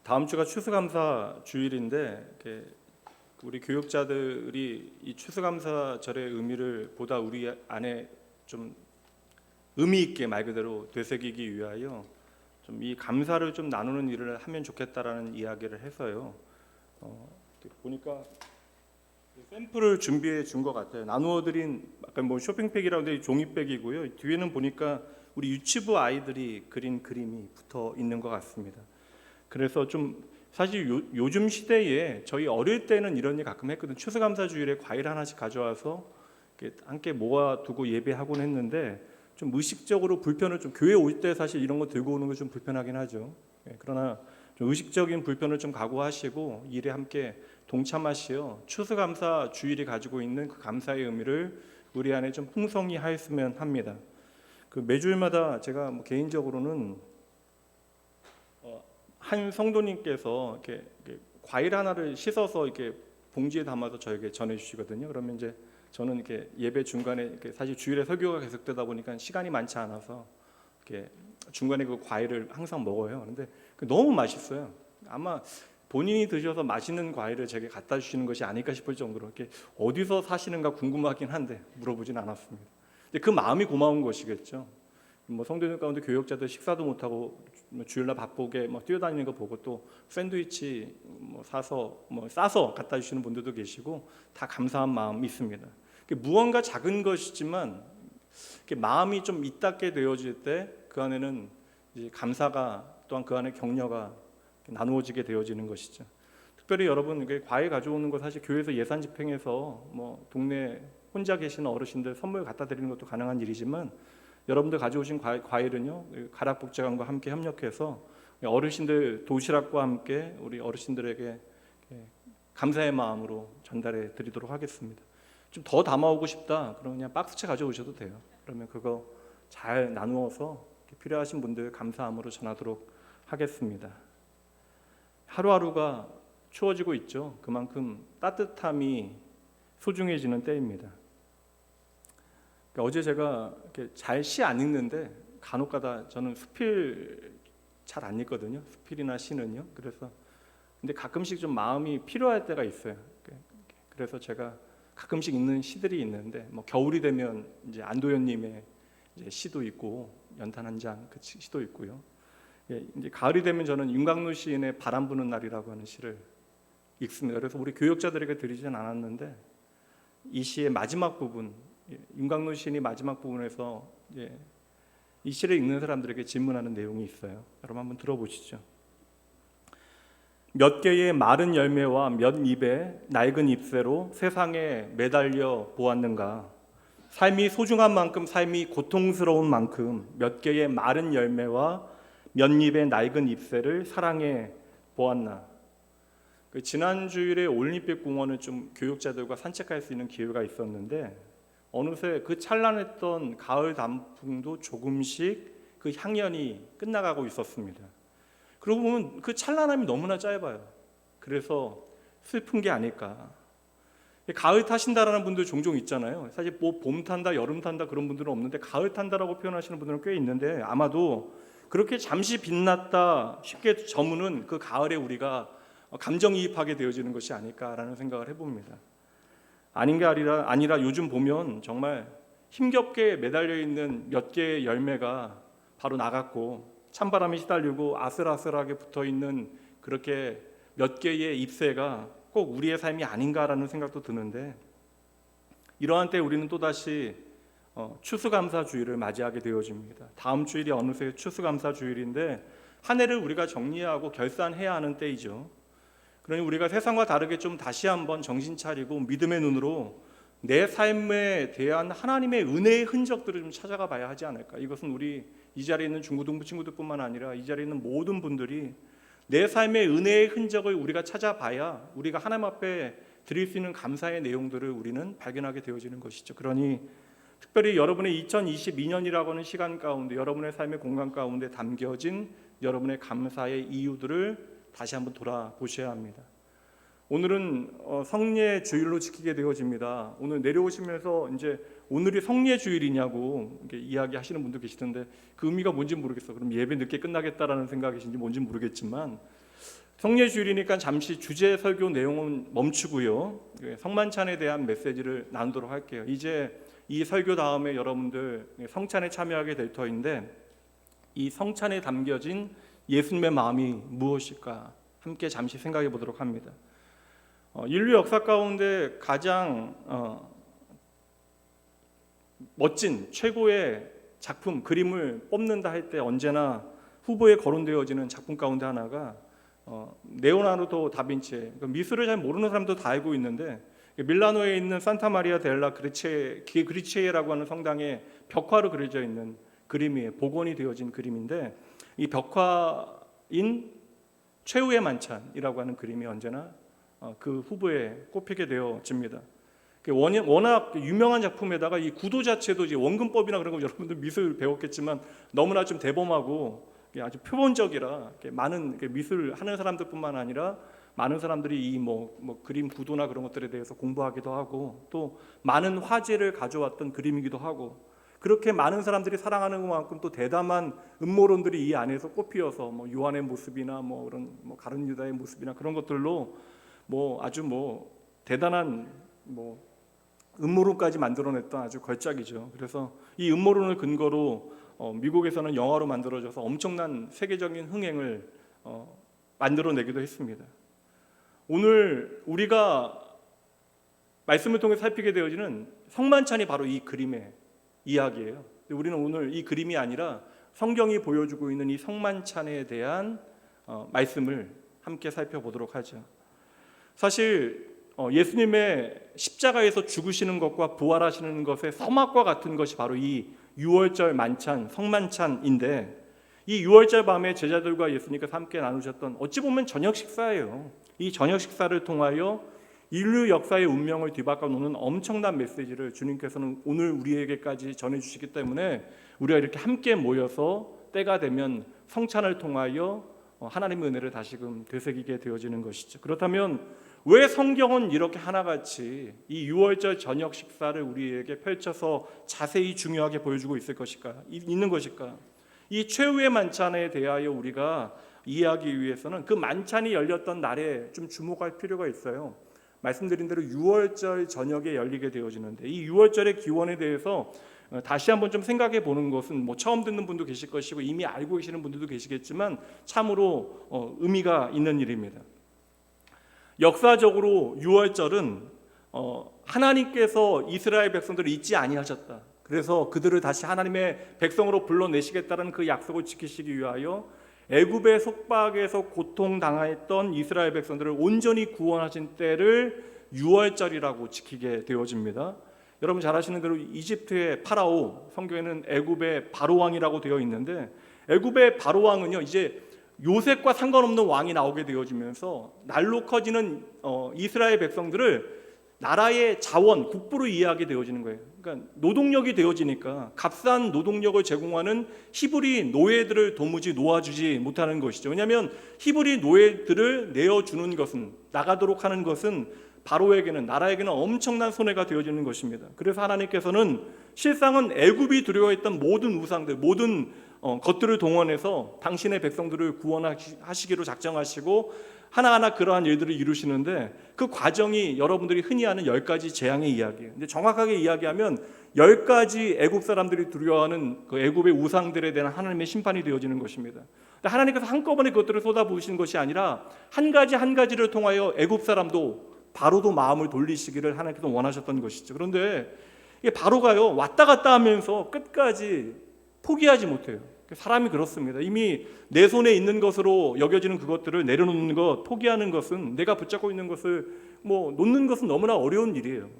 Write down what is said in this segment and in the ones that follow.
다음 주가 추수감사 주일인데 우리 교육자들이 이 추수감사절의 의미를 보다 우리 안에 좀 의미 있게 말 그대로 되새기기 위하여 좀 이 감사를 좀 나누는 일을 하면 좋겠다라는 이야기를 해서요. 보니까 샘플을 준비해 준 것 같아요. 나누어드린 약간 뭐 쇼핑백이라고 돼 종이백이고요. 뒤에는 보니까 우리 유치부 아이들이 그린 그림이 붙어 있는 것 같습니다. 그래서 좀 사실 요즘 시대에 저희 어릴 때는 이런 일 가끔 했거든. 추수감사 주일에 과일 하나씩 가져와서 이렇게 함께 모아두고 예배하곤 했는데 좀 의식적으로 불편을 좀 교회 올 때 사실 이런 거 들고 오는 거 좀 불편하긴 하죠. 그러나 좀 의식적인 불편을 좀 각오하시고 일에 함께 동참하시어 추수감사 주일이 가지고 있는 그 감사의 의미를 우리 안에 좀 풍성히 하였으면 합니다. 그 매주일마다 제가 뭐 개인적으로는 한 성도님께서 이렇게 과일 하나를 씻어서 이렇게 봉지에 담아서 저에게 전해주시거든요. 그러면 이제 저는 이렇게 예배 중간에 이렇게 사실 주일에 설교가 계속되다 보니까 시간이 많지 않아서 이렇게 중간에 그 과일을 항상 먹어요. 그런데 너무 맛있어요. 아마 본인이 드셔서 맛있는 과일을 제게 갖다 주시는 것이 아닐까 싶을 정도로 이렇게 어디서 사시는가 궁금하긴 한데 물어보진 않았습니다. 근데 그 마음이 고마운 것이겠죠. 뭐 성도들 가운데 교역자들 식사도 못하고 주일날 바쁘게 뛰어다니는 거 보고 또 샌드위치 사서 싸서 갖다 주시는 분들도 계시고 다 감사한 마음이 있습니다. 무언가 작은 것이지만 마음이 좀 있닿게 되어질 때 그 안에는 이제 감사가 또한 그 안에 격려가 나누어지게 되어지는 것이죠. 특별히 여러분 과일 가져오는 거 사실 교회에서 예산 집행해서 동네 혼자 계시는 어르신들 선물 갖다 드리는 것도 가능한 일이지만 여러분들 가져오신 과일은요 가락복지관과 함께 협력해서 어르신들 도시락과 함께 우리 어르신들에게 감사의 마음으로 전달해 드리도록 하겠습니다. 좀 더 담아오고 싶다 그러면 그냥 박스채 가져오셔도 돼요. 그러면 그거 잘 나누어서 필요하신 분들 감사함으로 전하도록 하겠습니다. 하루하루가 추워지고 있죠. 그만큼 따뜻함이 소중해지는 때입니다. 어제 제가 잘 시 안 읽는데 간혹가다 저는 수필 잘 안 읽거든요. 수필이나 시는요. 그래서 근데 가끔씩 좀 마음이 필요할 때가 있어요. 그래서 제가 가끔씩 읽는 시들이 있는데 겨울이 되면 이제 안도현님의 이제 시도 있고 연탄 한 장 그 시도 있고요. 이제 가을이 되면 저는 윤곽루 시인의 바람 부는 날이라고 하는 시를 읽습니다. 그래서 우리 교역자들에게 드리진 않았는데 이 시의 마지막 부분, 윤곽루 시인이 마지막 부분에서 이 시를 읽는 사람들에게 질문하는 내용이 있어요. 여러분 한번 들어보시죠. 몇 개의 마른 열매와 몇 잎의 낡은 잎새로 세상에 매달려 보았는가? 삶이 소중한 만큼, 삶이 고통스러운 만큼 몇 개의 마른 열매와 몇 잎의 낡은 잎새를 사랑해 보았나? 지난 주일에 올림픽 공원을 좀 교육자들과 산책할 수 있는 기회가 있었는데 어느새 그 찬란했던 가을 단풍도 조금씩 그 향연이 끝나가고 있었습니다. 그러고 보면 그 찬란함이 너무나 짧아요. 그래서 슬픈 게 아닐까. 가을 타신다라는 분들 종종 있잖아요. 사실 봄 탄다, 여름 탄다 그런 분들은 없는데 가을 탄다라고 표현하시는 분들은 꽤 있는데 아마도 그렇게 잠시 빛났다 쉽게 저무는 그 가을에 우리가 감정이입하게 되어지는 것이 아닐까라는 생각을 해봅니다. 아닌 게 아니라 요즘 보면 정말 힘겹게 매달려 있는 몇 개의 열매가 바로 나갔고 찬바람이 시달리고 아슬아슬하게 붙어있는 그렇게 몇 개의 잎새가 꼭 우리의 삶이 아닌가라는 생각도 드는데 이러한 때 우리는 또다시 추수감사 주일을 맞이하게 되어집니다. 다음 주일이 어느새 추수감사 주일인데 한 해를 우리가 정리하고 결산해야 하는 때이죠. 그러니 우리가 세상과 다르게 좀 다시 한번 정신 차리고 믿음의 눈으로 내 삶에 대한 하나님의 은혜의 흔적들을 좀 찾아가 봐야 하지 않을까. 이것은 우리 이 자리에 있는 중고등부 친구들뿐만 아니라 이 자리에 있는 모든 분들이 내 삶의 은혜의 흔적을 우리가 찾아봐야 우리가 하나님 앞에 드릴 수 있는 감사의 내용들을 우리는 발견하게 되어지는 것이죠. 그러니 특별히 여러분의 2022년이라고 하는 시간 가운데 여러분의 삶의 공간 가운데 담겨진 여러분의 감사의 이유들을 다시 한번 돌아보셔야 합니다. 오늘은 성례 주일로 지키게 되어집니다. 오늘 내려오시면서 이제 오늘이 성례 주일이냐고 이야기하시는 분도 계시던데 그 의미가 뭔지 모르겠어. 그럼 예배 늦게 끝나겠다라는 생각이신지 뭔지 모르겠지만 성례주일이니까 잠시 주제 설교 내용은 멈추고요. 성만찬에 대한 메시지를 나누도록 할게요. 이제 이 설교 다음에 여러분들 성찬에 참여하게 될 터인데, 이 성찬에 담겨진 예수님의 마음이 무엇일까 함께 잠시 생각해 보도록 합니다. 인류 역사 가운데 가장 멋진 최고의 작품, 그림을 뽑는다 할 때 언제나 후보에 거론되어지는 작품 가운데 하나가 레오나르도 다빈치의, 미술을 잘 모르는 사람도 다 알고 있는데, 밀라노에 있는 산타 마리아 델라 그리체라고 하는 성당에 벽화로 그려져 있는 그림이에요. 복원이 되어진 그림인데, 이 벽화인 최후의 만찬이라고 하는 그림이 언제나 그 후보에 꼽히게 되어집니다. 워낙 유명한 작품에다가 이 구도 자체도 이제 원근법이나 그런 거 여러분들 미술 배웠겠지만 너무나 좀 대범하고 아주 표본적이라 많은 미술 하는 사람들뿐만 아니라 많은 사람들이 이 그림 구도나 그런 것들에 대해서 공부하기도 하고, 또 많은 화제를 가져왔던 그림이기도 하고, 그렇게 많은 사람들이 사랑하는 것만큼 또 대담한 음모론들이 이 안에서 꼽히어서 요한의 모습이나 그런 가룟 유다의 모습이나 그런 것들로 아주 대단한 음모론까지 만들어냈던 아주 걸작이죠. 그래서 이 음모론을 근거로 미국에서는 영화로 만들어져서 엄청난 세계적인 흥행을 만들어내기도 했습니다. 오늘 우리가 말씀을 통해 살피게 되어지는 성만찬이 바로 이 그림의 이야기예요. 우리는 오늘 이 그림이 아니라 성경이 보여주고 있는 이 성만찬에 대한 말씀을 함께 살펴보도록 하죠. 사실 예수님의 십자가에서 죽으시는 것과 부활하시는 것의 서막과 같은 것이 바로 이 유월절 만찬, 성만찬인데, 이 유월절 밤에 제자들과 예수님께서 함께 나누셨던 어찌 보면 저녁 식사예요. 이 저녁 식사를 통하여 인류 역사의 운명을 뒤바꿔 놓는 엄청난 메시지를 주님께서는 오늘 우리에게까지 전해주시기 때문에 우리가 이렇게 함께 모여서 때가 되면 성찬을 통하여 하나님의 은혜를 다시금 되새기게 되어지는 것이죠. 그렇다면 왜 성경은 이렇게 하나같이 이 유월절 저녁 식사를 우리에게 펼쳐서 자세히 중요하게 보여주고 있는 것일까? 이 최후의 만찬에 대하여 우리가 이해하기 위해서는 그 만찬이 열렸던 날에 좀 주목할 필요가 있어요. 말씀드린 대로 유월절 저녁에 열리게 되어지는데, 이 유월절의 기원에 대해서 다시 한번 좀 생각해 보는 것은 처음 듣는 분도 계실 것이고 이미 알고 계시는 분들도 계시겠지만 참으로 의미가 있는 일입니다. 역사적으로 유월절은 하나님께서 이스라엘 백성들을 잊지 아니하셨다. 그래서 그들을 다시 하나님의 백성으로 불러내시겠다는 그 약속을 지키시기 위하여 애굽의 속박에서 고통당했던 이스라엘 백성들을 온전히 구원하신 때를 유월절이라고 지키게 되어집니다. 여러분 잘 아시는 대로 이집트의 파라오, 성경에는 애굽의 바로왕이라고 되어 있는데, 애굽의 바로왕은요 이제 요셉과 상관없는 왕이 나오게 되어지면서 날로 커지는 이스라엘 백성들을 나라의 자원, 국부로 이해하게 되어지는 거예요. 그러니까 노동력이 되어지니까 값싼 노동력을 제공하는 히브리 노예들을 도무지 놓아주지 못하는 것이죠. 왜냐하면 히브리 노예들을 내어주는 것은, 나가도록 하는 것은 바로에게는, 나라에게는 엄청난 손해가 되어지는 것입니다. 그래서 하나님께서는 실상은 애굽이 두려워했던 모든 우상들, 모든 것들을 동원해서 당신의 백성들을 구원하시기로 작정하시고 하나하나 그러한 일들을 이루시는데, 그 과정이 여러분들이 흔히 아는 10가지 재앙의 이야기예요. 근데 정확하게 이야기하면 10가지 애굽 사람들이 두려워하는 그 애굽의 우상들에 대한 하나님의 심판이 되어지는 것입니다. 근데 하나님께서 한꺼번에 그것들을 쏟아부으시는 것이 아니라 한 가지 한 가지를 통하여 애굽 사람도, 바로도 마음을 돌리시기를 하나님께서 원하셨던 것이죠. 그런데 바로가요 왔다 갔다 하면서 끝까지 포기하지 못해요. 사람이 그렇습니다. 이미 내 손에 있는 것으로 여겨지는 그것들을 내려놓는 것, 포기하는 것은, 내가 붙잡고 있는 것을 놓는 것은 너무나 어려운 일이에요.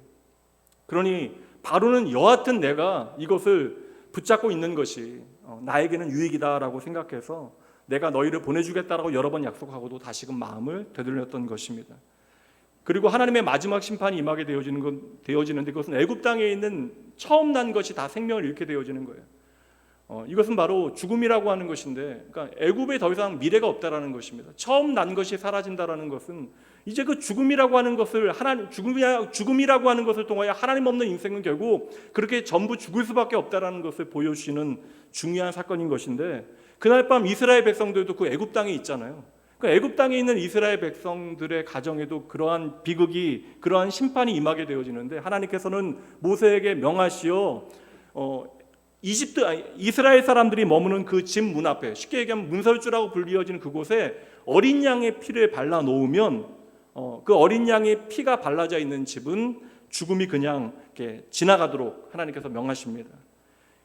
그러니 바로는 여하튼 내가 이것을 붙잡고 있는 것이 나에게는 유익이다라고 생각해서 내가 너희를 보내주겠다라고 여러 번 약속하고도 다시금 마음을 되돌렸던 것입니다. 그리고 하나님의 마지막 심판이 임하게 되어지는데, 그것은 애굽 땅에 있는 처음 난 것이 다 생명을 잃게 되어지는 거예요. 이것은 바로 죽음이라고 하는 것인데, 그러니까 애굽에 더 이상 미래가 없다라는 것입니다. 처음 난 것이 사라진다라는 것은 이제 그 죽음이라고 하는 것을 죽음이라고 하는 것을 통하여 하나님 없는 인생은 결국 그렇게 전부 죽을 수밖에 없다라는 것을 보여주시는 중요한 사건인 것인데, 그날 밤 이스라엘 백성들도 그 애굽 땅에 있잖아요. 그 애굽 땅에 있는 이스라엘 백성들의 가정에도 그러한 비극이, 그러한 심판이 임하게 되어지는데, 하나님께서는 모세에게 명하시어 이스라엘 사람들이 머무는 그 집 문 앞에, 쉽게 얘기하면 문설주라고 불리어지는 그곳에 어린 양의 피를 발라 놓으면 그 어린 양의 피가 발라져 있는 집은 죽음이 그냥 이렇게 지나가도록 하나님께서 명하십니다.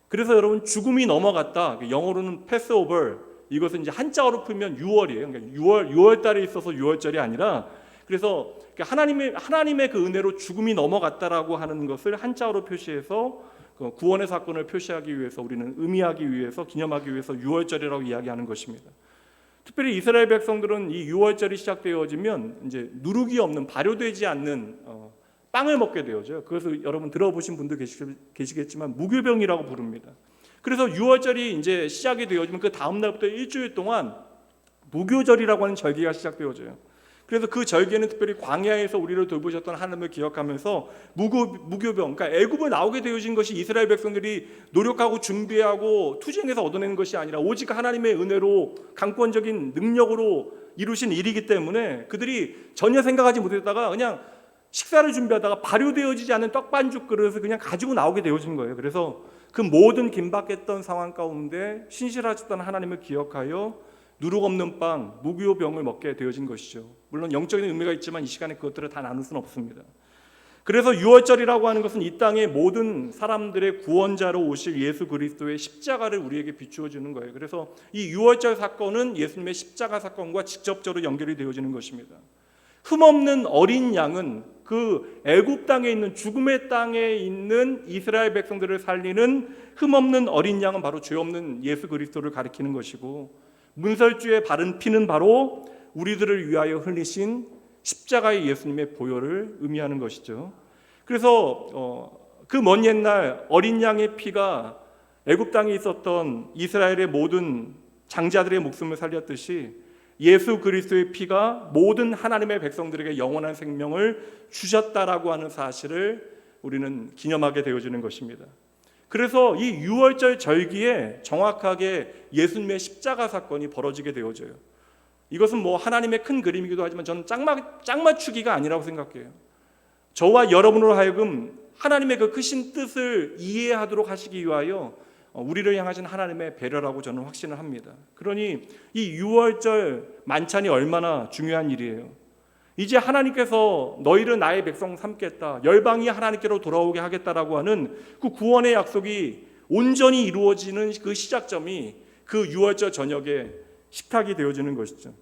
그래서 여러분, 죽음이 넘어갔다, 영어로는 패스오버, 이것은 이제 한자어로 풀면 6월이에요. 그러니까 6월 달에 있어서 6월절이 아니라, 그래서 하나님의 그 은혜로 죽음이 넘어갔다라고 하는 것을 한자어로 표시해서 구원의 사건을 표시하기 위해서, 우리는 의미하기 위해서, 기념하기 위해서 6월절이라고 이야기하는 것입니다. 특별히 이스라엘 백성들은 이 6월절이 시작되어지면 이제 누룩이 없는, 발효되지 않는 빵을 먹게 되어져요. 그래서 여러분 들어보신 분도 계시겠지만 무교병이라고 부릅니다. 그래서 6월절이 이제 시작이 되어지면 그 다음 날부터 일주일 동안 무교절이라고 하는 절기가 시작되어져요. 그래서 그 절기에는 특별히 광야에서 우리를 돌보셨던 하나님을 기억하면서 무교병, 그러니까 애굽을 나오게 되어진 것이 이스라엘 백성들이 노력하고 준비하고 투쟁해서 얻어내는 것이 아니라 오직 하나님의 은혜로, 강권적인 능력으로 이루신 일이기 때문에 그들이 전혀 생각하지 못했다가 그냥 식사를 준비하다가 발효되어지지 않은 떡반죽 그릇을 그냥 가지고 나오게 되어진 거예요. 그래서 그 모든 긴박했던 상황 가운데 신실하셨던 하나님을 기억하여 누룩 없는 빵, 무교병을 먹게 되어진 것이죠. 물론 영적인 의미가 있지만 이 시간에 그것들을 다 나눌 수는 없습니다. 그래서 6월절이라고 하는 것은 이 땅의 모든 사람들의 구원자로 오실 예수 그리스도의 십자가를 우리에게 비추어 주는 거예요. 그래서 이 6월절 사건은 예수님의 십자가 사건과 직접적으로 연결이 되어지는 것입니다. 흠없는 어린 양은 그 애굽 땅에 있는, 죽음의 땅에 있는 이스라엘 백성들을 살리는 흠없는 어린 양은 바로 죄 없는 예수 그리스도를 가리키는 것이고, 문설주에 바른 피는 바로 우리들을 위하여 흘리신 십자가의 예수님의 보혈을 의미하는 것이죠. 그래서 그 먼 옛날 어린 양의 피가 애굽 땅에 있었던 이스라엘의 모든 장자들의 목숨을 살렸듯이 예수 그리스도의 피가 모든 하나님의 백성들에게 영원한 생명을 주셨다라고 하는 사실을 우리는 기념하게 되어지는 것입니다. 그래서 이 6월절 절기에 정확하게 예수님의 십자가 사건이 벌어지게 되어져요. 이것은 뭐 하나님의 큰 그림이기도 하지만 저는 짝맞추기가 아니라고 생각해요. 저와 여러분으로 하여금 하나님의 그 크신 뜻을 이해하도록 하시기 위하여 우리를 향하신 하나님의 배려라고 저는 확신을 합니다. 그러니 이 6월절 만찬이 얼마나 중요한 일이에요. 이제 하나님께서 너희를 나의 백성 삼겠다, 열방이 하나님께로 돌아오게 하겠다라고 하는 그 구원의 약속이 온전히 이루어지는 그 시작점이 그 6월절 저녁에 식탁이 되어지는 것이죠.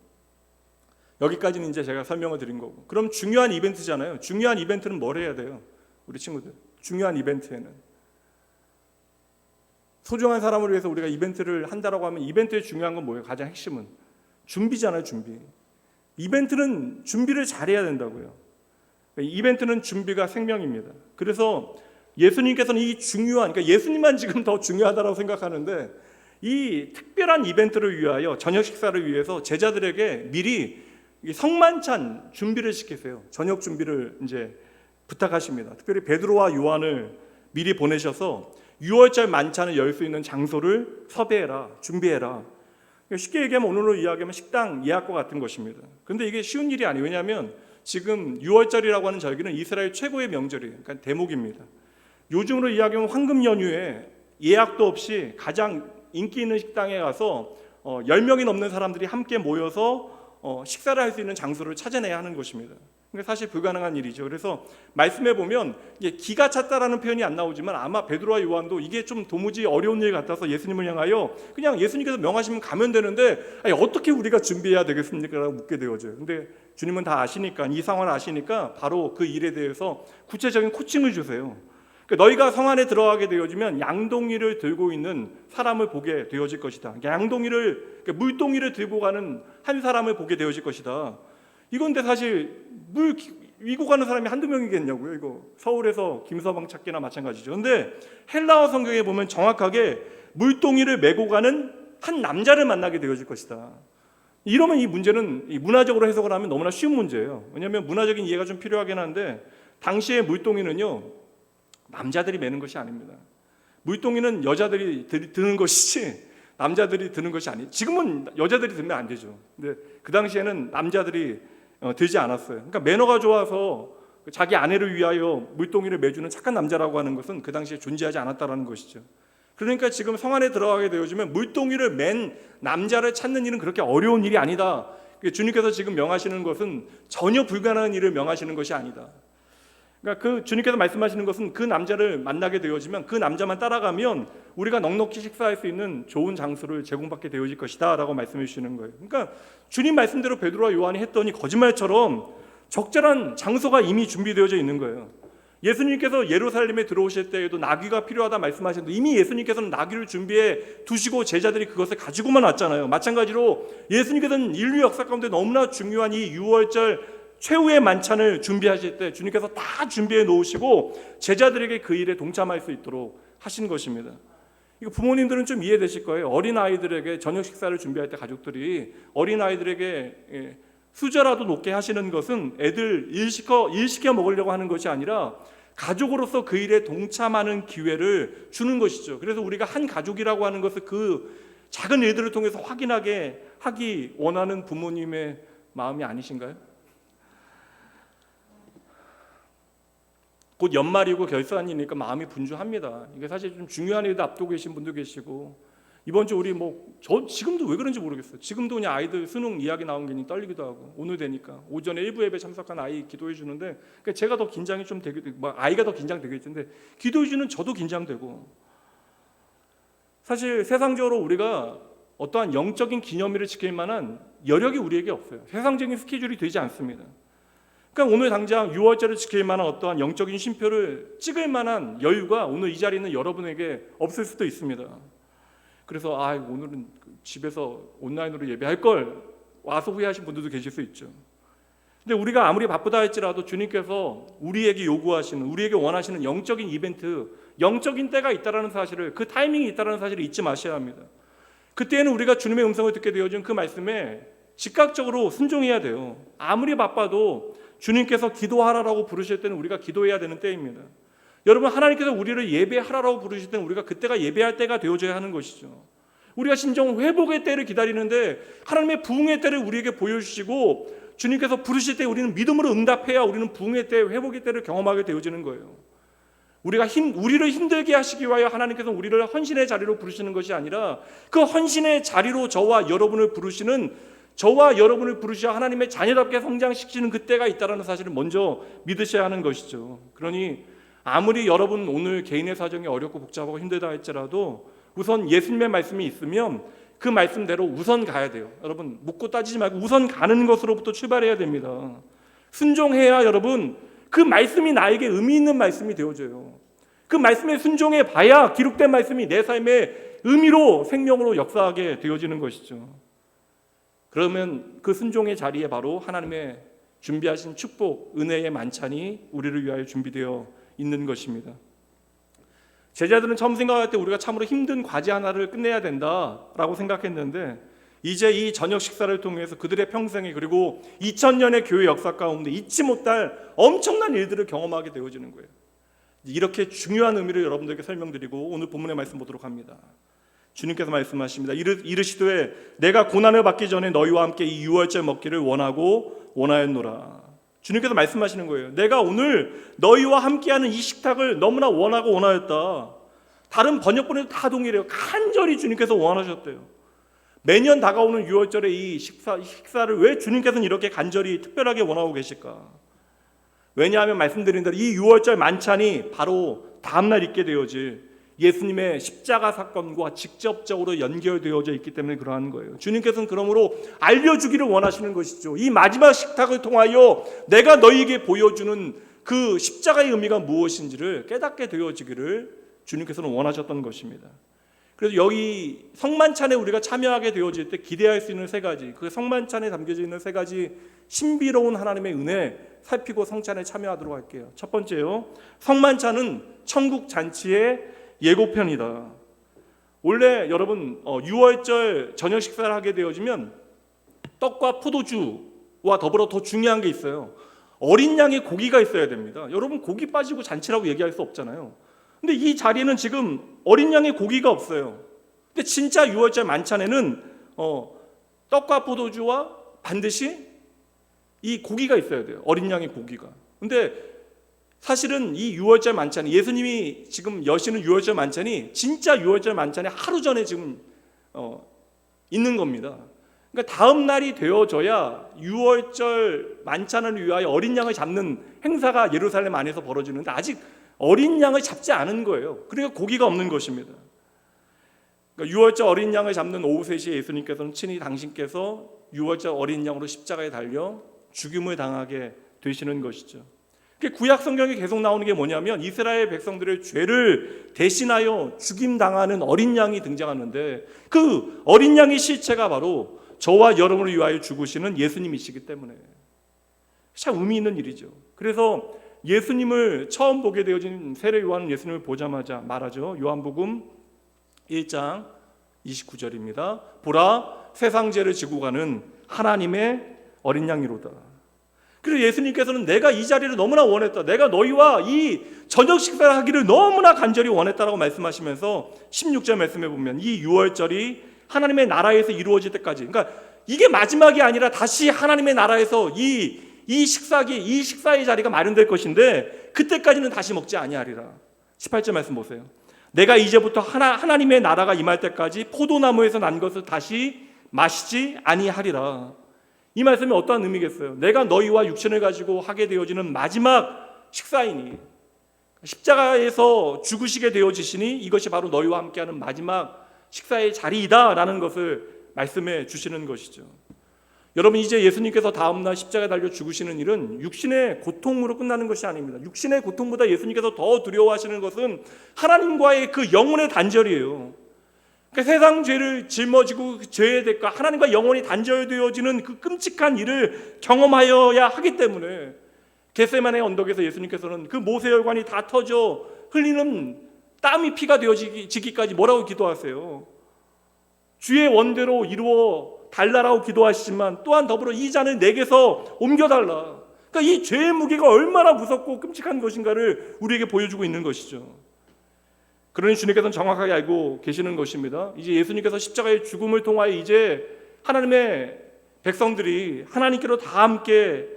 여기까지는 이제 제가 설명을 드린 거고, 그럼 중요한 이벤트잖아요. 중요한 이벤트는 뭘 해야 돼요? 우리 친구들, 중요한 이벤트에는 소중한 사람을 위해서 우리가 이벤트를 한다라고 하면 이벤트의 중요한 건 뭐예요? 가장 핵심은 준비잖아요. 준비. 이벤트는 준비를 잘해야 된다고요. 이벤트는 준비가 생명입니다. 그래서 예수님께서는 이 중요한, 그러니까 예수님만 지금 더 중요하다고 생각하는데 이 특별한 이벤트를 위하여, 저녁 식사를 위해서 제자들에게 미리 성만찬 준비를 시키세요. 저녁 준비를 이제 부탁하십니다. 특별히 베드로와 요한을 미리 보내셔서 6월절 만찬을 열 수 있는 장소를 섭외해라, 준비해라. 쉽게 얘기하면 오늘로 이야기하면 식당 예약과 같은 것입니다. 그런데 이게 쉬운 일이 아니에요. 왜냐하면 지금 6월절이라고 하는 절기는 이스라엘 최고의 명절이에요. 그러니까 대목입니다. 요즘으로 이야기하면 황금 연휴에 예약도 없이 가장 인기 있는 식당에 가서 10명이 넘는 사람들이 함께 모여서 식사를 할 수 있는 장소를 찾아내야 하는 것입니다. 그러니까 사실 불가능한 일이죠. 그래서 말씀해 보면 기가 찼다라는 표현이 안 나오지만 아마 베드로와 요한도 이게 좀 도무지 어려운 일 같아서 예수님을 향하여 그냥 예수님께서 명하시면 가면 되는데 어떻게 우리가 준비해야 되겠습니까? 라고 묻게 되어져요. 근데 주님은 다 아시니까, 이 상황을 아시니까 바로 그 일에 대해서 구체적인 코칭을 주세요. 그러니까 너희가 성 안에 들어가게 되어지면 양동이를 들고 있는 사람을 보게 되어질 것이다. 양동이를, 물동이를 들고 가는 한 사람을 보게 되어질 것이다. 이건데 사실 물 이고 가는 사람이 한두 명이겠냐고요. 이거 서울에서 김서방 찾기나 마찬가지죠. 그런데 헬라어 성경에 보면 정확하게 물동이를 메고 가는 한 남자를 만나게 되어질 것이다. 이러면 이 문제는 문화적으로 해석을 하면 너무나 쉬운 문제예요. 왜냐하면 문화적인 이해가 좀 필요하긴 한데 당시의 물동이는요, 남자들이 매는 것이 아닙니다. 물동이는 여자들이 드는 것이지 남자들이 드는 것이 아니. 지금은 여자들이 들면 안 되죠. 근데 그 당시에는 남자들이 들지 않았어요. 그러니까 매너가 좋아서 자기 아내를 위하여 물동이를 매주는 착한 남자라고 하는 것은 그 당시에 존재하지 않았다라는 것이죠. 그러니까 지금 성 안에 들어가게 되어지면 물동이를 맨 남자를 찾는 일은 그렇게 어려운 일이 아니다. 주님께서 지금 명하시는 것은 전혀 불가능한 일을 명하시는 것이 아니다. 그러니까 그 주님께서 말씀하시는 것은 그 남자를 만나게 되어지면 그 남자만 따라가면 우리가 넉넉히 식사할 수 있는 좋은 장소를 제공받게 되어질 것이다 라고 말씀해 주시는 거예요. 그러니까 주님 말씀대로 베드로와 요한이 했더니 거짓말처럼 적절한 장소가 이미 준비되어져 있는 거예요. 예수님께서 예루살렘에 들어오실 때에도 나귀가 필요하다 말씀하셨는데 이미 예수님께서는 나귀를 준비해 두시고 제자들이 그것을 가지고만 왔잖아요. 마찬가지로 예수님께서는 인류 역사 가운데 너무나 중요한 이 유월절 최후의 만찬을 준비하실 때 주님께서 다 준비해 놓으시고 제자들에게 그 일에 동참할 수 있도록 하신 것입니다. 이거 부모님들은 좀 이해되실 거예요. 어린아이들에게 저녁 식사를 준비할 때 가족들이 어린아이들에게 수저라도 놓게 하시는 것은 애들 일 시켜 먹으려고 하는 것이 아니라 가족으로서 그 일에 동참하는 기회를 주는 것이죠. 그래서 우리가 한 가족이라고 하는 것을 그 작은 일들을 통해서 확인하게 하기 원하는 부모님의 마음이 아니신가요? 곧 연말이고 결산이니까 마음이 분주합니다. 이게 사실 좀 중요한 일도 앞두고 계신 분도 계시고 이번 주 우리 저 지금도 왜 그런지 모르겠어요. 지금도 그냥 아이들 수능 이야기 나온 게 떨리기도 하고 오늘 되니까 오전에 일부 예배 참석한 아이 기도해 주는데 그러니까 제가 더 긴장이 좀 되게 아이가 더 긴장되겠는데 기도해 주는 저도 긴장되고 사실 세상적으로 우리가 어떠한 영적인 기념일을 지킬 만한 여력이 우리에게 없어요. 세상적인 스케줄이 되지 않습니다. 그러니까 오늘 당장 6월절을 지킬 만한 어떠한 영적인 쉼표를 찍을 만한 여유가 오늘 이 자리에 있는 여러분에게 없을 수도 있습니다. 그래서 오늘은 집에서 온라인으로 예배할 걸 와서 후회하신 분들도 계실 수 있죠. 근데 우리가 아무리 바쁘다 할지라도 주님께서 우리에게 요구하시는 우리에게 원하시는 영적인 이벤트, 영적인 때가 있다라는 사실을 그 타이밍이 있다라는 사실을 잊지 마셔야 합니다. 그때에는 우리가 주님의 음성을 듣게 되어진 그 말씀에 즉각적으로 순종해야 돼요. 아무리 바빠도 주님께서 기도하라라고 부르실 때는 우리가 기도해야 되는 때입니다. 여러분 하나님께서 우리를 예배하라고 부르실 때는 우리가 그때가 예배할 때가 되어져야 하는 것이죠. 우리가 진정 회복의 때를 기다리는데 하나님의 부흥의 때를 우리에게 보여주시고 주님께서 부르실 때 우리는 믿음으로 응답해야 우리는 부흥의 때, 회복의 때를 경험하게 되어지는 거예요. 우리를 힘들게 하시기 위하여 하나님께서 우리를 헌신의 자리로 부르시는 것이 아니라 그 헌신의 자리로 저와 여러분을 부르셔 하나님의 자녀답게 성장시키는 그때가 있다는 사실을 먼저 믿으셔야 하는 것이죠. 그러니 아무리 여러분 오늘 개인의 사정이 어렵고 복잡하고 힘들다 할지라도 우선 예수님의 말씀이 있으면 그 말씀대로 우선 가야 돼요. 여러분 묻고 따지지 말고 우선 가는 것으로부터 출발해야 됩니다. 순종해야 여러분 그 말씀이 나에게 의미 있는 말씀이 되어져요. 그 말씀에 순종해 봐야 기록된 말씀이 내 삶의 의미로 생명으로 역사하게 되어지는 것이죠. 그러면 그 순종의 자리에 바로 하나님의 준비하신 축복, 은혜의 만찬이 우리를 위하여 준비되어 있는 것입니다. 제자들은 처음 생각할 때 우리가 참으로 힘든 과제 하나를 끝내야 된다라고 생각했는데 이제 이 저녁 식사를 통해서 그들의 평생에 그리고 2000년의 교회 역사 가운데 잊지 못할 엄청난 일들을 경험하게 되어지는 거예요. 이렇게 중요한 의미를 여러분들에게 설명드리고 오늘 본문의 말씀 보도록 합니다. 주님께서 말씀하십니다. 이르시되 내가 고난을 받기 전에 너희와 함께 이 유월절 먹기를 원하였노라. 주님께서 말씀하시는 거예요. 내가 오늘 너희와 함께하는 이 식탁을 너무나 원하였다. 다른 번역본에도 다 동일해요. 간절히 주님께서 원하셨대요. 매년 다가오는 유월절의 이 식사를 왜 주님께서는 이렇게 간절히 특별하게 원하고 계실까? 왜냐하면 말씀드린 대로 이 유월절 만찬이 바로 다음날 있게 되어질 예수님의 십자가 사건과 직접적으로 연결되어져 있기 때문에 그러한 거예요. 주님께서는 그러므로 알려주기를 원하시는 것이죠. 이 마지막 식탁을 통하여 내가 너희에게 보여주는 그 십자가의 의미가 무엇인지를 깨닫게 되어지기를 주님께서는 원하셨던 것입니다. 그래서 여기 성만찬에 우리가 참여하게 되어질 때 기대할 수 있는 세 가지, 그 성만찬에 담겨져 있는 세 가지 신비로운 하나님의 은혜 살피고 성찬에 참여하도록 할게요. 첫 번째요, 성만찬은 천국 잔치의 예고편이다. 원래 여러분 6월절 저녁 식사를 하게 되어지면 떡과 포도주와 더불어 더 중요한 게 있어요. 어린 양의 고기가 있어야 됩니다. 여러분 고기 빠지고 잔치라고 얘기할 수 없잖아요. 근데 이 자리에는 지금 어린 양의 고기가 없어요. 근데 진짜 유월절 만찬에는 떡과 포도주와 반드시 이 고기가 있어야 돼요. 어린 양의 고기가. 근데 사실은 이 유월절 만찬이, 예수님이 지금 여시는 유월절 만찬이 진짜 유월절 만찬의 하루 전에 지금 있는 겁니다. 그러니까 다음 날이 되어져야 유월절 만찬을 위하여 어린 양을 잡는 행사가 예루살렘 안에서 벌어지는데 아직 어린 양을 잡지 않은 거예요. 그러니까 고기가 없는 것입니다. 그러니까 유월절 어린 양을 잡는 오후 3시에 예수님께서는 친히 당신께서 유월절 어린 양으로 십자가에 달려 죽임을 당하게 되시는 것이죠. 구약 성경에 계속 나오는 게 뭐냐면 이스라엘 백성들의 죄를 대신하여 죽임당하는 어린 양이 등장하는데 그 어린 양의 실체가 바로 저와 여러분을 위하여 죽으시는 예수님이시기 때문에 참 의미 있는 일이죠. 그래서 예수님을 처음 보게 되어진 세례 요한은 예수님을 보자마자 말하죠. 요한복음 1장 29절입니다. 보라, 세상 죄를 지고 가는 하나님의 어린 양이로다. 그리고 예수님께서는 내가 이 자리를 너무나 원했다, 내가 너희와 이 저녁 식사를 하기를 너무나 간절히 원했다라고 말씀하시면서 16절 말씀해 보면 이 유월절이 하나님의 나라에서 이루어질 때까지, 그러니까 이게 마지막이 아니라 다시 하나님의 나라에서 이 식사의 자리가 마련될 것인데 그때까지는 다시 먹지 아니하리라. 18절 말씀 보세요. 내가 이제부터 하나님의 나라가 임할 때까지 포도나무에서 난 것을 다시 마시지 아니하리라. 이 말씀이 어떠한 의미겠어요? 내가 너희와 육신을 가지고 하게 되어지는 마지막 식사이니, 십자가에서 죽으시게 되어지시니 이것이 바로 너희와 함께하는 마지막 식사의 자리이다라는 것을 말씀해 주시는 것이죠. 여러분, 이제 예수님께서 다음날 십자가에 달려 죽으시는 일은 육신의 고통으로 끝나는 것이 아닙니다. 육신의 고통보다 예수님께서 더 두려워하시는 것은 하나님과의 그 영혼의 단절이에요. 그러니까 세상 죄를 짊어지고 그 죄의 대가, 하나님과 영원히 단절되어지는 그 끔찍한 일을 경험하여야 하기 때문에 겟세마네 언덕에서 예수님께서는 그 모세혈관이 다 터져 흘리는 땀이 피가 되어지기까지 뭐라고 기도하세요? 주의 원대로 이루어 달라라고 기도하시지만 또한 더불어 이 잔을 내게서 옮겨달라. 그러니까 이 죄의 무게가 얼마나 무섭고 끔찍한 것인가를 우리에게 보여주고 있는 것이죠. 그러니 주님께서는 정확하게 알고 계시는 것입니다. 이제 예수님께서 십자가의 죽음을 통하여 이제 하나님의 백성들이 하나님께로 다 함께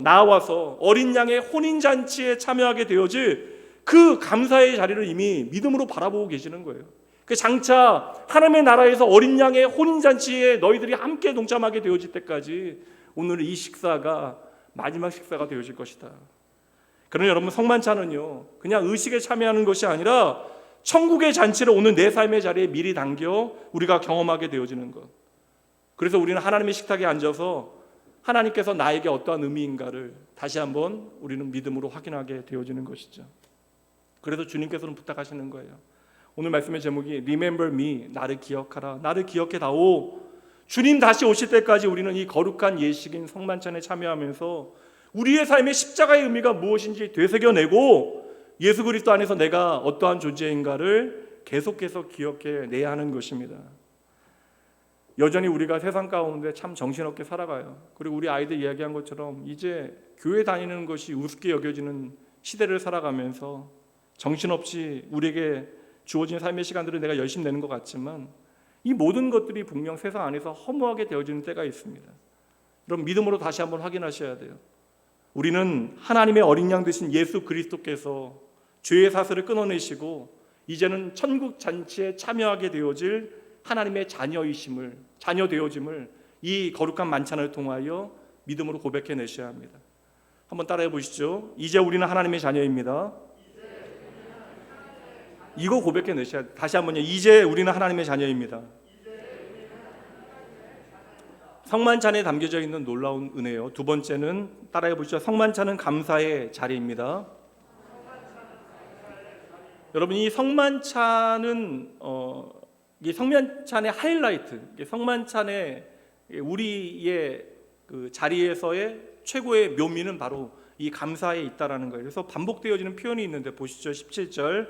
나와서 어린 양의 혼인잔치에 참여하게 되어질 그 감사의 자리를 이미 믿음으로 바라보고 계시는 거예요. 그 장차 하나님의 나라에서 어린 양의 혼인잔치에 너희들이 함께 동참하게 되어질 때까지 오늘 이 식사가 마지막 식사가 되어질 것이다. 그러니 여러분, 성만찬은요 그냥 의식에 참여하는 것이 아니라 천국의 잔치를 오늘 내 삶의 자리에 미리 당겨 우리가 경험하게 되어지는 것. 그래서 우리는 하나님의 식탁에 앉아서 하나님께서 나에게 어떠한 의미인가를 다시 한번 우리는 믿음으로 확인하게 되어지는 것이죠. 그래서 주님께서는 부탁하시는 거예요. 오늘 말씀의 제목이 Remember me, 나를 기억하라, 나를 기억해다오. 주님 다시 오실 때까지 우리는 이 거룩한 예식인 성만찬에 참여하면서 우리의 삶의 십자가의 의미가 무엇인지 되새겨내고 예수 그리스도 안에서 내가 어떠한 존재인가를 계속해서 기억해내야 하는 것입니다. 여전히 우리가 세상 가운데 참 정신없게 살아가요. 그리고 우리 아이들 이야기한 것처럼 이제 교회 다니는 것이 우습게 여겨지는 시대를 살아가면서 정신없이 우리에게 주어진 삶의 시간들을 내가 열심히 내는 것 같지만 이 모든 것들이 분명 세상 안에서 허무하게 되어지는 때가 있습니다. 그럼 믿음으로 다시 한번 확인하셔야 돼요. 우리는 하나님의 어린 양 되신 예수 그리스도께서 죄의 사슬을 끊어내시고 이제는 천국 잔치에 참여하게 되어질 하나님의 자녀 되어짐을 이 거룩한 만찬을 통하여 믿음으로 고백해내셔야 합니다. 한번 따라해 보시죠. 이제 우리는 하나님의 자녀입니다. 이거 고백해내셔야 돼요. 다시 한번요. 이제 우리는 하나님의 자녀입니다. 성만찬에 담겨져 있는 놀라운 은혜요. 두 번째는 따라해 보시죠. 성만찬은 감사의 자리입니다. 여러분, 이 성만찬은 이 성만찬의 하이라이트, 성만찬의 우리의 그 자리에서의 최고의 묘미는 바로 이 감사에 있다라는 거예요. 그래서 반복되어지는 표현이 있는데 보시죠. 17절.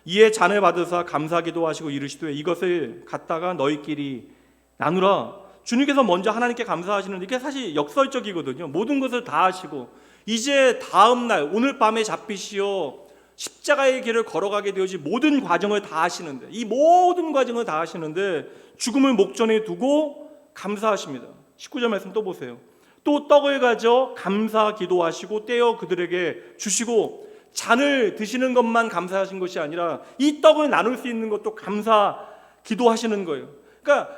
이에 잔을 받으사 감사기도 하시고 이르시되 이것을 갖다가 너희끼리 나누라. 주님께서 먼저 하나님께 감사하시는 이게 사실 역설적이거든요. 모든 것을 다 하시고 이제 다음 날 오늘 밤에 잡히시어 십자가의 길을 걸어가게 되어지 모든 과정을 다 하시는데, 이 모든 과정을 다 하시는데 죽음을 목전에 두고 감사하십니다. 19절 말씀 또 보세요. 또 떡을 가져 감사 기도하시고 떼어 그들에게 주시고, 잔을 드시는 것만 감사하신 것이 아니라 이 떡을 나눌 수 있는 것도 감사 기도하시는 거예요. 그러니까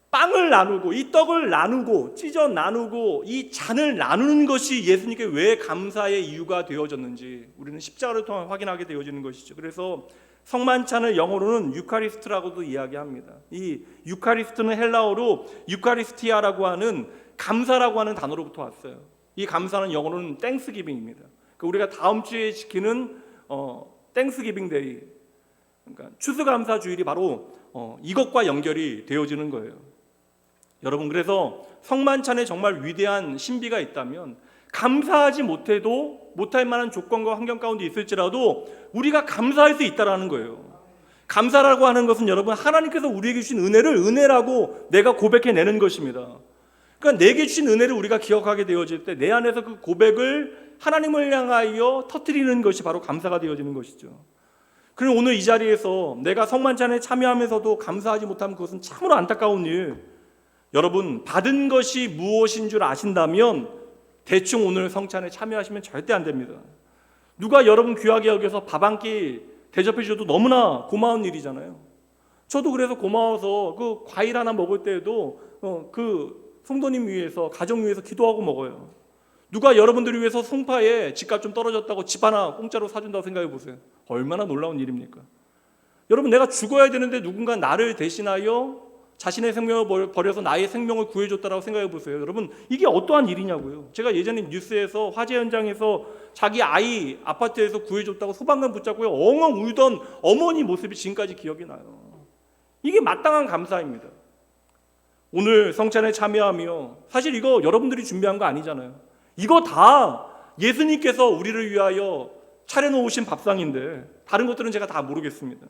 빵을 나누고 이 떡을 나누고 찢어 나누고 이 잔을 나누는 것이 예수님께 왜 감사의 이유가 되어졌는지 우리는 십자가를 통해 확인하게 되어지는 것이죠. 그래서 성만찬을 영어로는 유카리스트라고도 이야기합니다. 이 유카리스트는 헬라어로 유카리스티아라고 하는 감사라고 하는 단어로부터 왔어요. 이 감사는 영어로는 땡스기빙입니다. 우리가 다음 주에 지키는 땡스기빙 데이, 그러니까 추수감사 주일이 바로 이것과 연결이 되어지는 거예요. 여러분, 그래서 성만찬에 정말 위대한 신비가 있다면 감사하지 못할 만한 조건과 환경 가운데 있을지라도 우리가 감사할 수 있다라는 거예요. 감사라고 하는 것은 여러분, 하나님께서 우리에게 주신 은혜를 은혜라고 내가 고백해내는 것입니다. 그러니까 내게 주신 은혜를 우리가 기억하게 되어질 때 내 안에서 그 고백을 하나님을 향하여 터뜨리는 것이 바로 감사가 되어지는 것이죠. 그럼 오늘 이 자리에서 내가 성만찬에 참여하면서도 감사하지 못하면 그것은 참으로 안타까운 일. 여러분, 받은 것이 무엇인 줄 아신다면 대충 오늘 성찬에 참여하시면 절대 안 됩니다. 누가 여러분 귀하게 여겨서 밥 한 끼 대접해 주셔도 너무나 고마운 일이잖아요. 저도 그래서 고마워서 그 과일 하나 먹을 때에도 그 성도님 위해서, 가정 위해서 기도하고 먹어요. 누가 여러분들을 위해서 송파에 집값 좀 떨어졌다고 집 하나 공짜로 사준다고 생각해 보세요. 얼마나 놀라운 일입니까? 여러분, 내가 죽어야 되는데 누군가 나를 대신하여 자신의 생명을 버려서 나의 생명을 구해줬다고 생각해 보세요. 여러분, 이게 어떠한 일이냐고요. 제가 예전에 뉴스에서 화재 현장에서 자기 아이 아파트에서 구해줬다고 소방관 붙잡고 엉엉 울던 어머니 모습이 지금까지 기억이 나요. 이게 마땅한 감사입니다. 오늘 성찬에 참여하며, 사실 이거 여러분들이 준비한 거 아니잖아요. 이거 다 예수님께서 우리를 위하여 차려놓으신 밥상인데 다른 것들은 제가 다 모르겠습니다.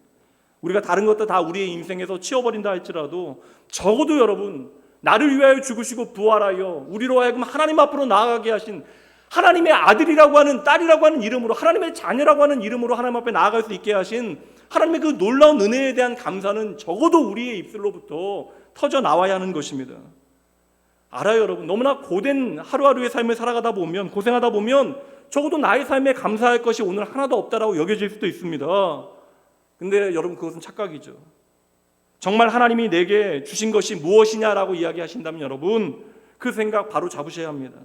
우리가 다른 것도 다 우리의 인생에서 치워버린다 할지라도 적어도 여러분, 나를 위하여 죽으시고 부활하여 우리로 하여금 하나님 앞으로 나아가게 하신 하나님의 아들이라고 하는, 딸이라고 하는 이름으로, 하나님의 자녀라고 하는 이름으로 하나님 앞에 나아갈 수 있게 하신 하나님의 그 놀라운 은혜에 대한 감사는 적어도 우리의 입술로부터 터져 나와야 하는 것입니다. 알아요, 여러분. 너무나 고된 하루하루의 삶을 살아가다 보면, 고생하다 보면 적어도 나의 삶에 감사할 것이 오늘 하나도 없다라고 여겨질 수도 있습니다. 근데 여러분, 그것은 착각이죠. 정말 하나님이 내게 주신 것이 무엇이냐라고 이야기하신다면 여러분, 그 생각 바로 잡으셔야 합니다.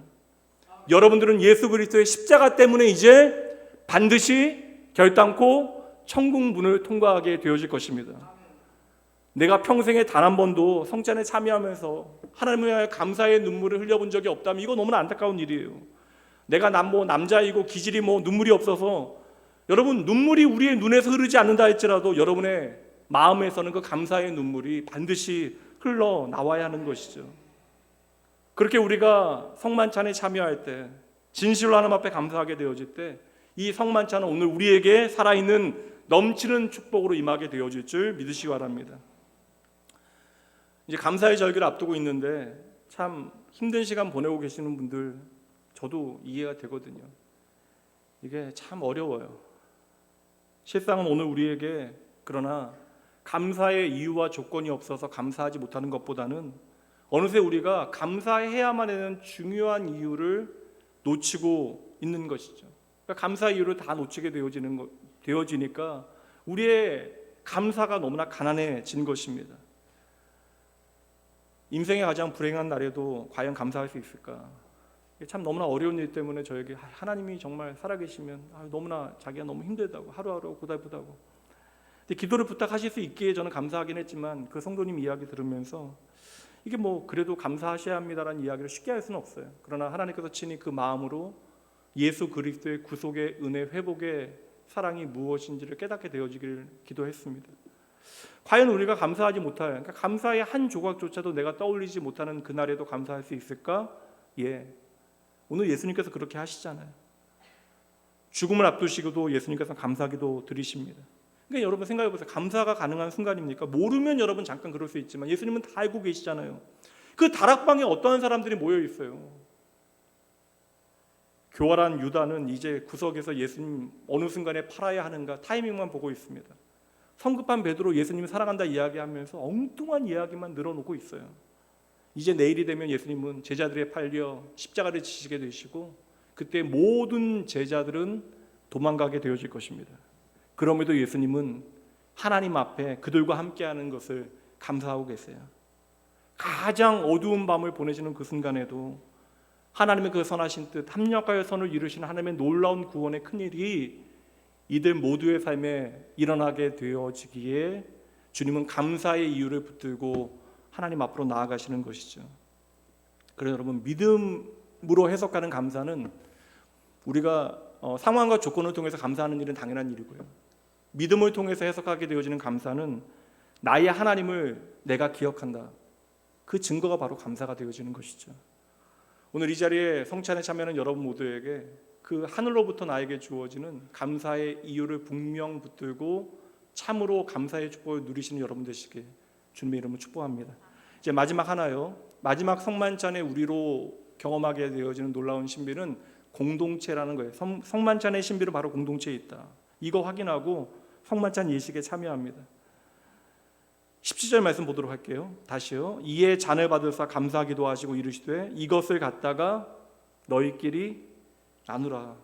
여러분들은 예수 그리스도의 십자가 때문에 이제 반드시 결단코 천국 문을 통과하게 되어질 것입니다. 내가 평생에 단 한 번도 성찬에 참여하면서 하나님을 위하여 감사의 눈물을 흘려본 적이 없다면 이거 너무나 안타까운 일이에요. 내가 남자이고 기질이 눈물이 없어서, 여러분, 눈물이 우리의 눈에서 흐르지 않는다 할지라도 여러분의 마음에서는 그 감사의 눈물이 반드시 흘러나와야 하는 것이죠. 그렇게 우리가 성만찬에 참여할 때, 진실로 하나님 앞에 감사하게 되어질 때, 이 성만찬은 오늘 우리에게 살아있는 넘치는 축복으로 임하게 되어질 줄 믿으시기 바랍니다. 이제 감사의 절기를 앞두고 있는데 참 힘든 시간 보내고 계시는 분들 저도 이해가 되거든요. 이게 참 어려워요. 실상은 오늘 우리에게, 그러나 감사의 이유와 조건이 없어서 감사하지 못하는 것보다는 어느새 우리가 감사해야만 하는 중요한 이유를 놓치고 있는 것이죠. 그러니까 감사 이유를 다 놓치게 되어지니까 우리의 감사가 너무나 가난해진 것입니다. 인생의 가장 불행한 날에도 과연 감사할 수 있을까? 참 너무나 어려운 일 때문에 저에게 하나님이 정말 살아계시면 너무나 자기가 너무 힘들다고, 하루하루 고달프다고. 근데 기도를 부탁하실 수 있기에 저는 감사하긴 했지만 그 성도님 이야기 들으면서 이게 그래도 감사하셔야 합니다라는 이야기를 쉽게 할 수는 없어요. 그러나 하나님께서 친히 그 마음으로 예수 그리스도의 구속의 은혜, 회복의 사랑이 무엇인지를 깨닫게 되어지기를 기도했습니다. 과연 우리가 감사하지 못할, 그러니까 감사의 한 조각조차도 내가 떠올리지 못하는 그날에도 감사할 수 있을까? 예. 오늘 예수님께서 그렇게 하시잖아요. 죽음을 앞두시고도 예수님께서 감사기도 드리십니다. 그러니까 여러분 생각해 보세요. 감사가 가능한 순간입니까? 모르면 여러분 잠깐 그럴 수 있지만 예수님은 다 알고 계시잖아요. 그 다락방에 어떠한 사람들이 모여 있어요. 교활한 유다는 이제 구석에서 예수님 어느 순간에 팔아야 하는가 타이밍만 보고 있습니다. 성급한 베드로 예수님 사랑한다 이야기하면서 엉뚱한 이야기만 늘어놓고 있어요. 이제 내일이 되면 예수님은 제자들에 팔려 십자가를 지시게 되시고 그때 모든 제자들은 도망가게 되어질 것입니다. 그럼에도 예수님은 하나님 앞에 그들과 함께하는 것을 감사하고 계세요. 가장 어두운 밤을 보내시는 그 순간에도 하나님의 그 선하신 뜻, 합력하여 선을 이루시는 하나님의 놀라운 구원의 큰일이 이들 모두의 삶에 일어나게 되어지기에 주님은 감사의 이유를 붙들고 하나님 앞으로 나아가시는 것이죠. 그래서 여러분, 믿음으로 해석하는 감사는 우리가 상황과 조건을 통해서 감사하는 일은 당연한 일이고요. 믿음을 통해서 해석하게 되어지는 감사는 나의 하나님을 내가 기억한다. 그 증거가 바로 감사가 되어지는 것이죠. 오늘 이 자리에 성찬에 참여하는 여러분 모두에게 그 하늘로부터 나에게 주어지는 감사의 이유를 분명 붙들고 참으로 감사의 축복을 누리시는 여러분 되시길 주님의 이름으로 축복합니다. 이제 마지막 하나요. 마지막 성만찬에 우리로 경험하게 되어지는 놀라운 신비는 공동체라는 거예요. 성만찬의 신비는 바로 공동체에 있다. 이거 확인하고 성만찬 예식에 참여합니다. 17절 말씀 보도록 할게요. 다시요. 이에 잔을 받으사 감사하기도 하시고 이르시되 이것을 갖다가 너희끼리 나누라.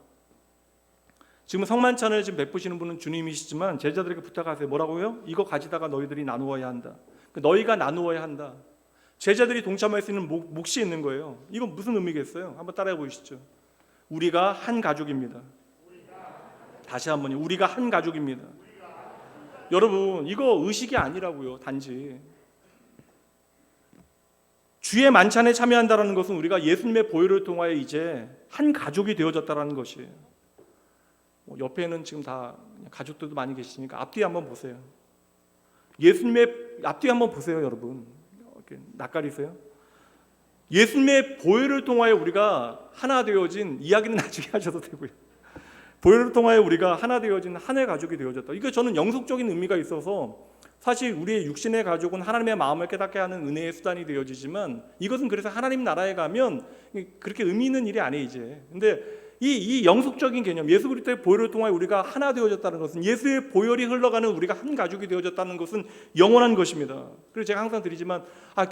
지금 성만찬을 지금 베푸시는 분은 주님이시지만 제자들에게 부탁하세요. 뭐라고요? 이거 가지다가 너희들이 나누어야 한다. 너희가 나누어야 한다. 제자들이 동참할 수 있는 몫이 있는 거예요. 이건 무슨 의미겠어요? 한번 따라해 보시죠. 우리가 한 가족입니다. 다시 한번요. 우리가 한 가족입니다. 여러분, 이거 의식이 아니라고요. 단지 주의 만찬에 참여한다는 것은 우리가 예수님의 보혈을 통하여 이제 한 가족이 되어졌다는 것이에요. 옆에는 지금 다 가족들도 많이 계시니까 앞뒤 한번 보세요. 예수님의 앞뒤 한번 보세요, 여러분. 이렇게 낯가리세요? 예수님의 보혈을 통하여 우리가 하나 되어진 이야기는 나중에 하셔도 되고요. 보혈을 통하여 우리가 하나 되어진 하나의 가족이 되어졌다. 이거 저는 영속적인 의미가 있어서 사실 우리의 육신의 가족은 하나님의 마음을 깨닫게 하는 은혜의 수단이 되어지지만 이것은 그래서 하나님 나라에 가면 그렇게 의미 있는 일이 아니에요 이제. 근데 이 영속적인 개념, 예수 그리스도의 보혈을 통하여 우리가 하나 되어졌다는 것은 예수의 보혈이 흘러가는 우리가 한 가족이 되어졌다는 것은 영원한 것입니다. 그래서 제가 항상 드리지만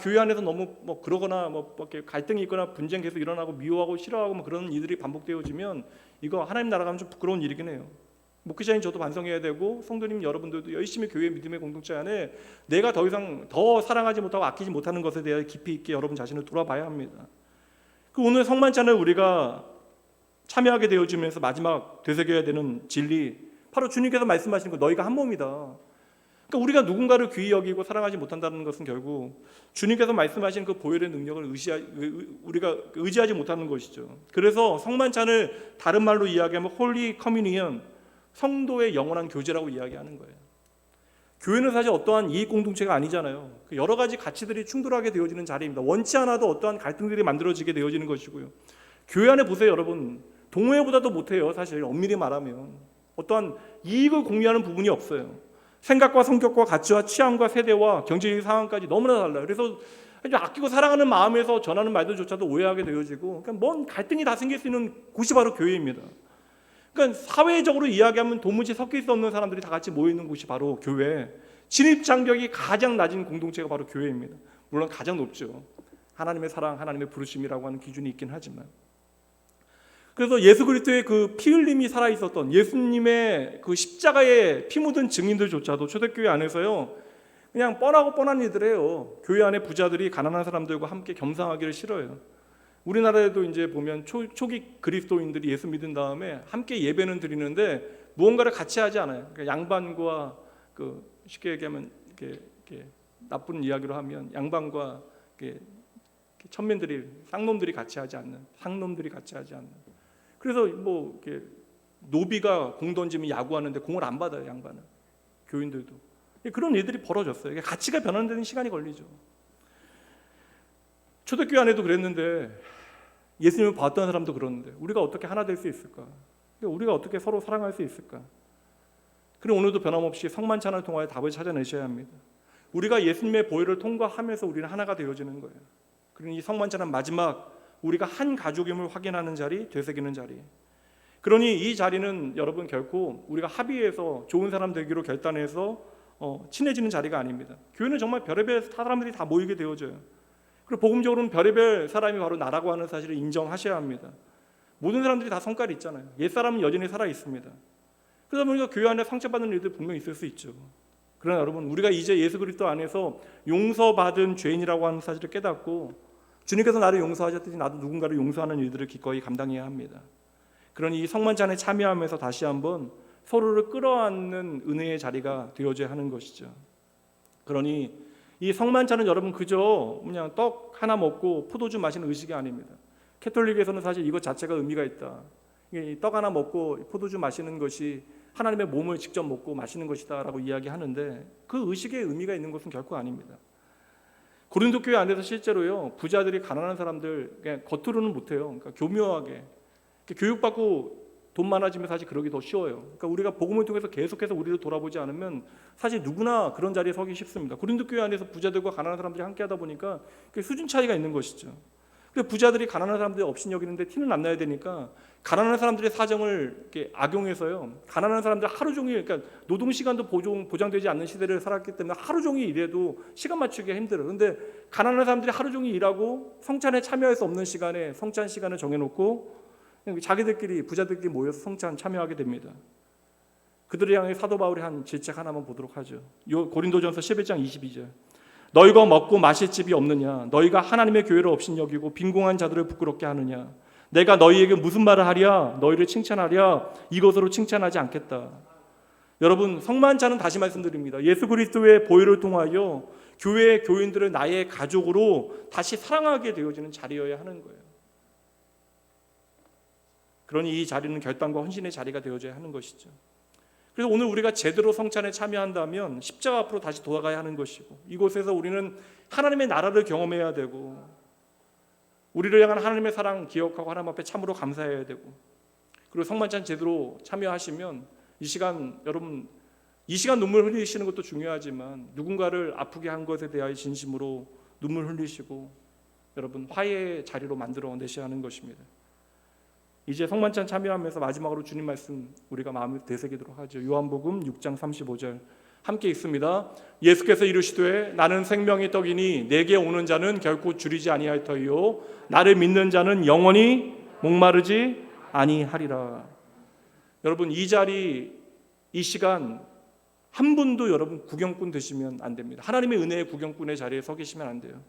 교회 안에서 너무 그러거나 이렇게 갈등이 있거나 분쟁 계속 일어나고 미워하고 싫어하고 그런 일들이 반복되어지면 이거 하나님 나라 가면 좀 부끄러운 일이긴 해요. 목회자인 저도 반성해야 되고 성도님 여러분들도 열심히 교회 믿음의 공동체 안에 내가 더 이상 더 사랑하지 못하고 아끼지 못하는 것에 대해 깊이 있게 여러분 자신을 돌아봐야 합니다. 오늘 성만찬을 우리가 참여하게 되어지면서 마지막 되새겨야 되는 진리, 바로 주님께서 말씀하시는 거, 너희가 한 몸이다. 그러니까 우리가 누군가를 귀히 여기고 사랑하지 못한다는 것은 결국 주님께서 말씀하신 그 보혈의 능력을 우리가 의지하지 못하는 것이죠. 그래서 성만찬을 다른 말로 이야기하면 홀리 커뮤니언, 성도의 영원한 교제라고 이야기하는 거예요. 교회는 사실 어떠한 이익 공동체가 아니잖아요. 여러 가지 가치들이 충돌하게 되어지는 자리입니다. 원치 않아도 어떠한 갈등들이 만들어지게 되어지는 것이고요. 교회 안에 보세요, 여러분. 동호회보다도 못해요. 사실 엄밀히 말하면 어떠한 이익을 공유하는 부분이 없어요. 생각과 성격과 가치와 취향과 세대와 경제적 상황까지 너무나 달라요. 그래서 아끼고 사랑하는 마음에서 전하는 말들조차도 오해하게 되어지고, 그러니까 뭔 갈등이 다 생길 수 있는 곳이 바로 교회입니다. 그러니까 사회적으로 이야기하면 도무지 섞일 수 없는 사람들이 다 같이 모여 있는 곳이 바로 교회. 진입 장벽이 가장 낮은 공동체가 바로 교회입니다. 물론 가장 높죠. 하나님의 사랑, 하나님의 부르심이라고 하는 기준이 있긴 하지만. 그래서 예수 그리스도의 그 피 흘림이 살아 있었던 예수님의 그 십자가에 피 묻은 증인들조차도 초대교회 안에서요 그냥 뻔하고 뻔한 일들이에요. 교회 안에 부자들이 가난한 사람들과 함께 겸상하기를 싫어요. 우리나라에도 이제 보면 초기 그리스도인들이 예수 믿은 다음에 함께 예배는 드리는데 무언가를 같이 하지 않아요. 그러니까 양반과 쉽게 얘기하면 이렇게 나쁜 이야기로 하면 양반과 천민들이 쌍놈들이 같이 하지 않는, 상놈들이 같이 하지 않는. 그래서 이렇게 노비가 공 던지면 야구하는데 공을 안 받아요, 양반은. 교인들도 그런 일들이 벌어졌어요. 가치가 변환되는 시간이 걸리죠. 초대교회 안에도 그랬는데 예수님을 봤던 사람도 그러는데 우리가 어떻게 하나 될 수 있을까? 우리가 어떻게 서로 사랑할 수 있을까? 그리고 오늘도 변함없이 성만찬을 통하여 답을 찾아내셔야 합니다. 우리가 예수님의 보혈을 통과하면서 우리는 하나가 되어지는 거예요. 그리고 이 성만찬은 마지막 우리가 한 가족임을 확인하는 자리, 되새기는 자리. 그러니 이 자리는 여러분 결코 우리가 합의해서 좋은 사람 되기로 결단해서 친해지는 자리가 아닙니다. 교회는 정말 별의별 사람들이 다 모이게 되어져요. 그리고 복음적으로는 별의별 사람이 바로 나라고 하는 사실을 인정하셔야 합니다. 모든 사람들이 다 성깔이 있잖아요. 옛사람은 여전히 살아 있습니다. 그러다 보니까 교회 안에 상처받는 일들 분명히 있을 수 있죠. 그러나 여러분, 우리가 이제 예수 그리스도 안에서 용서받은 죄인이라고 하는 사실을 깨닫고 주님께서 나를 용서하셨듯이 나도 누군가를 용서하는 일들을 기꺼이 감당해야 합니다. 그러니 이 성만찬에 참여하면서 다시 한번 서로를 끌어안는 은혜의 자리가 되어져야 하는 것이죠. 그러니 이 성만찬은 여러분 그저 그냥 떡 하나 먹고 포도주 마시는 의식이 아닙니다. 캐톨릭에서는 사실 이것 자체가 의미가 있다. 떡 하나 먹고 포도주 마시는 것이 하나님의 몸을 직접 먹고 마시는 것이다 라고 이야기하는데 그 의식의 의미가 있는 것은 결코 아닙니다. 고린도 교회 안에서 실제로요, 부자들이 가난한 사람들 그냥 겉으로는 못해요. 그러니까 교묘하게 교육받고 돈 많아지면 사실 그러기 더 쉬워요. 그러니까 우리가 복음을 통해서 계속해서 우리를 돌아보지 않으면 사실 누구나 그런 자리에 서기 쉽습니다. 고린도 교회 안에서 부자들과 가난한 사람들이 함께하다 보니까 수준 차이가 있는 것이죠. 그래서 부자들이 가난한 사람들이 업신여기는데 티는 안 나야 되니까 가난한 사람들의 사정을 이렇게 악용해서요, 가난한 사람들 하루 종일, 그러니까 노동 시간도 보장되지 않는 시대를 살았기 때문에 하루 종일 일해도 시간 맞추기가 힘들어요. 그런데 가난한 사람들이 하루 종일 일하고 성찬에 참여할 수 없는 시간에 성찬 시간을 정해놓고 자기들끼리 부자들끼리 모여서 성찬 참여하게 됩니다. 그들을 향해 사도 바울이 한 질책 하나만 보도록 하죠. 고린도전서 11장 22절. 너희가 먹고 마실 집이 없느냐? 너희가 하나님의 교회를 업신여기고 빈궁한 자들을 부끄럽게 하느냐? 내가 너희에게 무슨 말을 하랴? 너희를 칭찬하랴? 이것으로 칭찬하지 않겠다. 여러분, 성만찬은 다시 말씀드립니다. 예수 그리스도의 보혈을 통하여 교회의 교인들을 나의 가족으로 다시 사랑하게 되어지는 자리여야 하는 거예요. 그러니 이 자리는 결단과 헌신의 자리가 되어져야 하는 것이죠. 그래서 오늘 우리가 제대로 성찬에 참여한다면 십자가 앞으로 다시 돌아가야 하는 것이고, 이곳에서 우리는 하나님의 나라를 경험해야 되고, 우리를 향한 하나님의 사랑 기억하고 하나님 앞에 참으로 감사해야 되고, 그리고 성만찬 제대로 참여하시면 이 시간, 여러분 이 시간 눈물 흘리시는 것도 중요하지만 누군가를 아프게 한 것에 대하여 진심으로 눈물 흘리시고 여러분 화해의 자리로 만들어내셔야 하는 것입니다. 이제 성만찬 참여하면서 마지막으로 주님 말씀 우리가 마음에 되새기도록 하죠. 요한복음 6장 35절 함께 읽습니다. 예수께서 이르시되 나는 생명의 떡이니 내게 오는 자는 결코 줄이지 아니할 터이요 나를 믿는 자는 영원히 목마르지 아니하리라. 여러분 이 자리, 이 시간 한 분도 여러분 구경꾼 되시면 안 됩니다. 하나님의 은혜의 구경꾼의 자리에 서 계시면 안 돼요.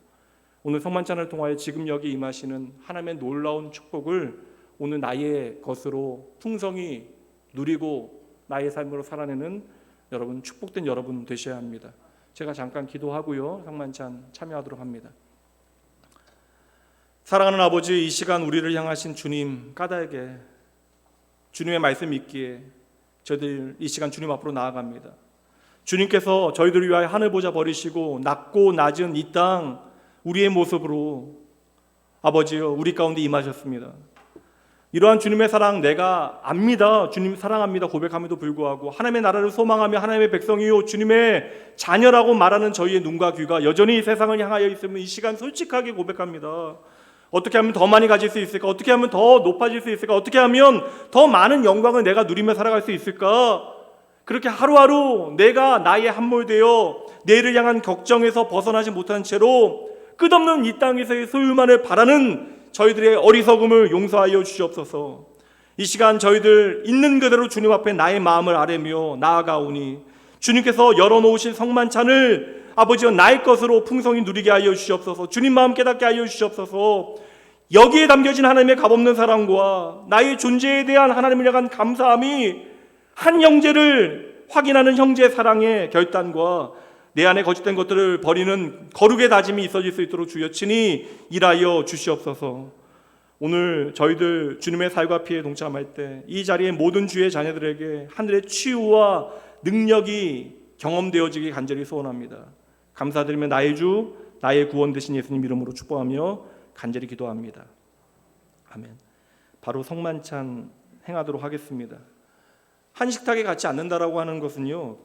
오늘 성만찬을 통하여 지금 여기 임하시는 하나님의 놀라운 축복을 오늘 나의 것으로 풍성히 누리고 나의 삶으로 살아내는 여러분, 축복된 여러분 되셔야 합니다. 제가 잠깐 기도하고요 성만찬 참여하도록 합니다. 사랑하는 아버지, 이 시간 우리를 향하신 주님 까닭에 주님의 말씀 있기에 저희들 이 시간 주님 앞으로 나아갑니다. 주님께서 저희들을 위하여 하늘 보좌 버리시고 낮고 낮은 이 땅 우리의 모습으로 아버지여 우리 가운데 임하셨습니다. 이러한 주님의 사랑 내가 압니다. 주님 사랑합니다 고백함에도 불구하고 하나님의 나라를 소망하며 하나님의 백성이요 주님의 자녀라고 말하는 저희의 눈과 귀가 여전히 세상을 향하여 있으면 이 시간 솔직하게 고백합니다. 어떻게 하면 더 많이 가질 수 있을까? 어떻게 하면 더 높아질 수 있을까? 어떻게 하면 더 많은 영광을 내가 누리며 살아갈 수 있을까? 그렇게 하루하루 내가 나의 함몰되어 내일을 향한 걱정에서 벗어나지 못한 채로 끝없는 이 땅에서의 소유만을 바라는 저희들의 어리석음을 용서하여 주시옵소서. 이 시간 저희들 있는 그대로 주님 앞에 나의 마음을 아뢰며 나아가오니 주님께서 열어놓으신 성만찬을 아버지여 나의 것으로 풍성히 누리게 하여 주시옵소서. 주님 마음 깨닫게 하여 주시옵소서. 여기에 담겨진 하나님의 값없는 사랑과 나의 존재에 대한 하나님을 향한 감사함이 한 형제를 확인하는 형제의 사랑의 결단과 내 안에 거짓된 것들을 버리는 거룩의 다짐이 있어질 수 있도록 주여 친히 일하여 주시옵소서. 오늘 저희들 주님의 살과 피에 동참할 때 이 자리에 모든 주의 자녀들에게 하늘의 치유와 능력이 경험되어지기 간절히 소원합니다. 감사드리며 나의 주 나의 구원 되신 예수님 이름으로 축복하며 간절히 기도합니다. 아멘. 바로 성만찬 행하도록 하겠습니다. 한식탁에 같이 앉는다라고 하는 것은요